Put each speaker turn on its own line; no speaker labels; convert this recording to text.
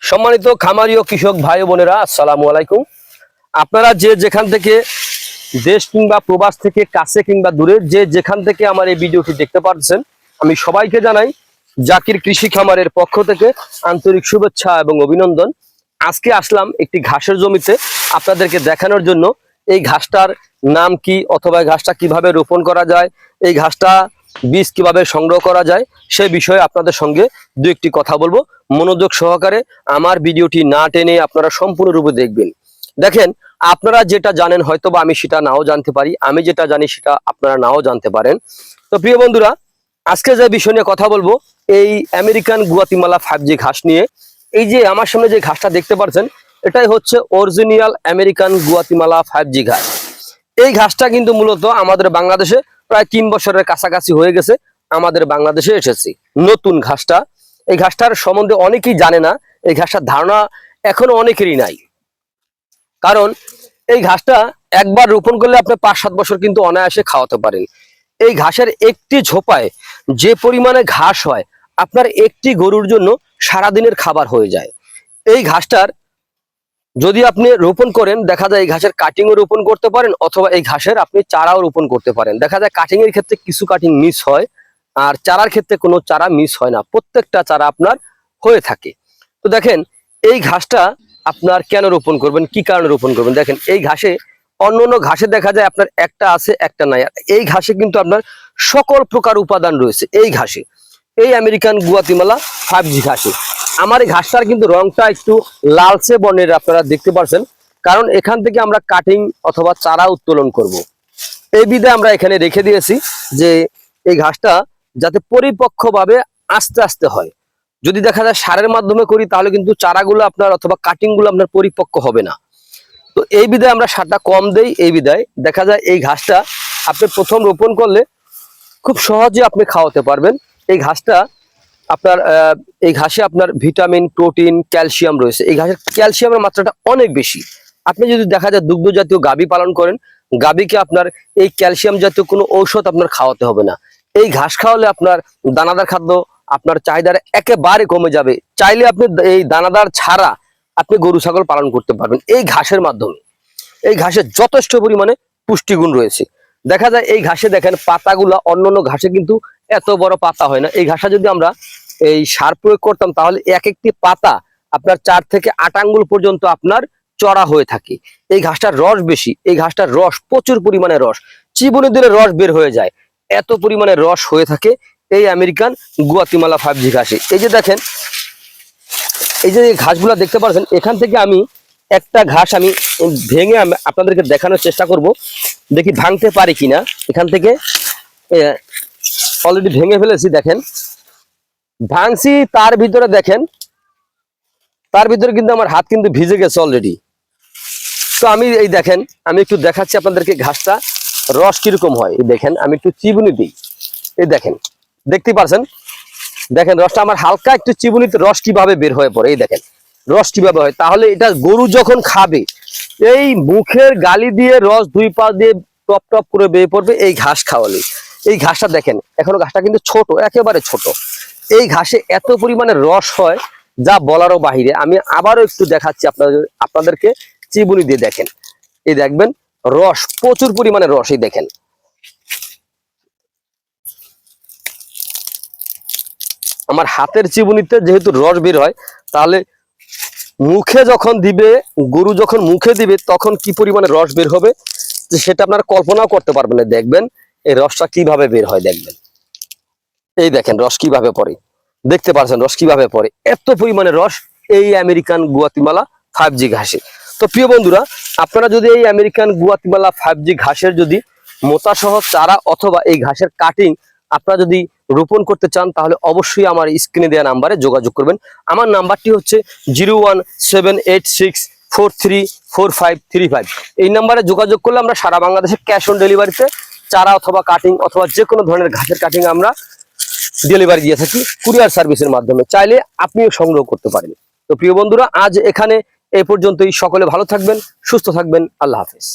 সম্মানিত খামারি ও কৃষক ভাই বোনেরা, আসসালামু আলাইকুম। আপনারা যে যেখান থেকে দেশ কিংবা প্রবাস থেকে কাছে কিংবা দূরে যে যেখান থেকে আমার এই ভিডিওটি দেখতে পাচ্ছেন, আমি সবাইকে জানাই জাকির কৃষি খামারের পক্ষ থেকে আন্তরিক শুভেচ্ছা এবং অভিনন্দন। আজকে আসলাম একটি ঘাসের জমিতে আপনাদেরকে দেখানোর জন্য এই ঘাসটার নাম কি, অথবা ঘাসটা কিভাবে রোপণ করা যায়, এই ঘাসটা বীজ কিভাবে সংগ্রহ করা যায় সে বিষয়ে আপনাদের সঙ্গে দু একটি কথা বলবো। মনোযোগ সহকারে আমার ভিডিওটি না টেনে আপনারা সম্পূর্ণরূপে দেখবেন। দেখেন, আপনারা যেটা জানেন হয়তো বা আমি সেটা নাও জানতে পারি, আমি যেটা জানি সেটা আপনারা নাও জানতে পারেন। তো প্রিয় বন্ধুরা, আজকে যে বিষয় নিয়ে কথা বলবো, এই আমেরিকান গুয়াতিমালা 5G ঘাস নিয়ে। এই যে আমার সামনে যে ঘাসটা দেখতে পাচ্ছেন, এটাই হচ্ছে অরিজিনাল আমেরিকান গুয়াতিমালা 5G ঘাস। এই ঘাসটা কিন্তু মূলত আমাদের বাংলাদেশে প্রায় 3 বছরের কাছাকাছি হয়ে গেছে আমাদের বাংলাদেশে এসেছে নতুন ঘাসটা। এই ঘাসটার সম্বন্ধে অনেকেই জানে না, এই ঘাসটার ধারণা এখনো অনেকেরই নাই। কারণ এই ঘাসটা একবার রোপণ করলে আপনি 5-7 বছর কিন্তু অনায়াসে খাওয়াতে পারেন। এই ঘাসের একটি ঝোপায় যে পরিমাণে ঘাস হয়, আপনার একটি গরুর জন্য সারাদিনের খাবার হয়ে যায়। এই ঘাসটার যদি আপনি রোপণ করেন, দেখা যায় এই ঘাসের কাটিংও রোপণ করতে পারেন, অথবা এই ঘাসের আপনি চারাও রোপণ করতে পারেন। দেখা যায় কাটিং এর ক্ষেত্রে কিছু কাটিং মিস হয়, আর চারার ক্ষেত্রে কোনো চারা মিস হয় না, প্রত্যেকটা চারা আপনার হয়ে থাকে। তো দেখেন, এই ঘাসটা আপনার কেন রোপণ করবেন, কি কারণে রোপণ করবেন। দেখেন, এই ঘাসে অন্য ঘাসে দেখা যায় আপনার একটা আছে একটা নাই, এই ঘাসে কিন্তু আপনার সকল প্রকার উপাদান রয়েছে। এই ঘাসে, এই আমেরিকান গুয়াতিমালা 5G ঘাসে। আমার এই ঘাসটার কিন্তু রংটা একটু লালচে বর্ণের, আপনারা দেখতে পাচ্ছেন, কারণ এখান থেকে আমরা কাটিং অথবা চারা উত্তোলন করব। এই বিধে আমরা এখানে রেখে দিয়েছি যে এই ঘাসটা যাতে পরিপক্কভাবে আস্তে আস্তে হয়। যদি দেখা যায় সারের মাধ্যমে করি, তাহলে কিন্তু চারাগুলো আপনার অথবা কাটিং গুলো আপনার পরিপক্ক হবে না। তো এই বিধায় আমরা সারটা কম দেই। এই বিধায় দেখা যায় এই ঘাসটা আপনি প্রথম রোপণ করলে খুব সহজে আপনি খাওয়াতে পারবেন। এই ঘাসটা আপনার এই ঘাসে আপনার ভিটামিন, প্রোটিন, ক্যালসিয়াম রয়েছে। এই ঘাসের ক্যালসিয়ামের মাত্রাটা অনেক বেশি। আপনি যদি দেখা যায় দুগ্ধ জাতীয় গাভী পালন করেন, গাভীকে আপনার এই ক্যালসিয়াম জাতীয় কোনো ঔষধ আপনার খাওয়াতে হবে না। এই ঘাস খাওয়ালে আপনার দানাদার খাদ্য আপনার চাহিদা একেবারে কমে যাবে। চাইলে আপনি এই দানাদার ছাড়া আপনি গরু ছাগল পালন করতে পারবেন এই ঘাসের মাধ্যমে। এই ঘাসে যথেষ্ট পরিমাণে পুষ্টিগুণ রয়েছে। দেখা যায় এই ঘাসে দেখেন পাতাগুলা অন্যান্য ঘাসে কিন্তু এত বড় পাতা হয় না। এই ঘাসটা যদি আমরা এই সার প্রয়োগ করতাম, তাহলে এক একটি পাতা আপনার 4 থেকে 8 আঙ্গুল পর্যন্ত আপনার চড়া হয়ে থাকে। এই ঘাসটার রস বেশি, এই ঘাসটার রস প্রচুর পরিমাণে রস, চিবুনি দিলে রস বের হয়ে যায়, এত পরিমাণে রস হয়ে থাকে এই আমেরিকান গুয়াতিমালা 5G ঘাসে। এই যে দেখেন, এই যে ঘাসগুলা দেখতে পাচ্ছেন, এখান থেকে আমি একটা ঘাস আমি ভেঙে আপনাদেরকে দেখানোর চেষ্টা করব, দেখি ভাঙতে পারি কিনা। এখান থেকে অলরেডি ভেঙে ফেলেছি, দেখেন ভাঙছি। তার ভিতরে দেখেন, তার ভিতরে কিন্তু আমার হাত কিন্তু ভিজে গেছে অলরেডি। তো আমি এই দেখেন, আমি একটু দেখাচ্ছি আপনাদেরকে ঘাসটা রস কিরকম হয়। এই দেখেন, আমি একটু চিবুনি দিই। এই দেখেন, দেখতে পাচ্ছেন, দেখেন রসটা আমার হালকা একটু চিবুনিতে রস কিভাবে বের হয়ে পড়ে। এই দেখেন রস কিভাবে হয়। তাহলে এটা গরু যখন খাবে, এই মুখের গালি দিয়ে রস 2 পা দিয়ে টপ টপ করে বেয়ে পড়বে এই ঘাস খাওয়ালে। এই ঘাসটা দেখেন, এখনো ঘাসটা কিন্তু ছোট, একেবারে ছোট। এই ঘাসে এত পরিমাণে রস হয় যা বলারও বাহিরে। আমি আবারও একটু দেখাচ্ছি আপনাদেরকে চিবুনি দিয়ে। দেখেন, এই দেখবেন রস, প্রচুর পরিমাণে রস। এই দেখেন, আমার হাতের চিবুনিতে যেহেতু রস বের হয়, তাহলে মুখে যখন দিবে, গরু যখন মুখে দিবে, তখন কি পরিমাণে রস বের হবে সেটা আপনারা কল্পনাও করতে পারবেন না। দেখবেন এই রসটা কিভাবে বের হয়, দেখবেন। এই দেখেন রস কিভাবে পড়ে, দেখতে পাচ্ছেন রস কিভাবে পড়ে, এত পরিমাণে রস এই আমেরিকান গুয়াতিমালা 5G ঘাসে। তো প্রিয় বন্ধুরা, আপনারা যদি এই আমেরিকান গুয়াতিমালা 5G ঘাসের যদি মোটা সহ চারা অথবা এই ঘাসের কাটিং আপনারা যদি রোপণ করতে চান, তাহলে অবশ্যই আমার স্ক্রিনে দেওয়া নাম্বারে যোগাযোগ করবেন। আমার নাম্বারটি হচ্ছে 01786434535। এই নাম্বারে যোগাযোগ করলে আমরা সারা বাংলাদেশে ক্যাশ অন ডেলিভারিতে চারা অথবা কাটিং অথবা যে কোনো ধরনের ঘাসের কাটিং আমরা ডেলিভারি দিয়ে থাকি কুরিয়ার সার্ভিসের মাধ্যমে। চাইলে আপনিও সংগ্রহ করতে পারেন। তো প্রিয় বন্ধুরা, আজ এখানে এই পর্যন্তই। সকলে ভালো থাকবেন, সুস্থ থাকবেন। আল্লাহ হাফেজ।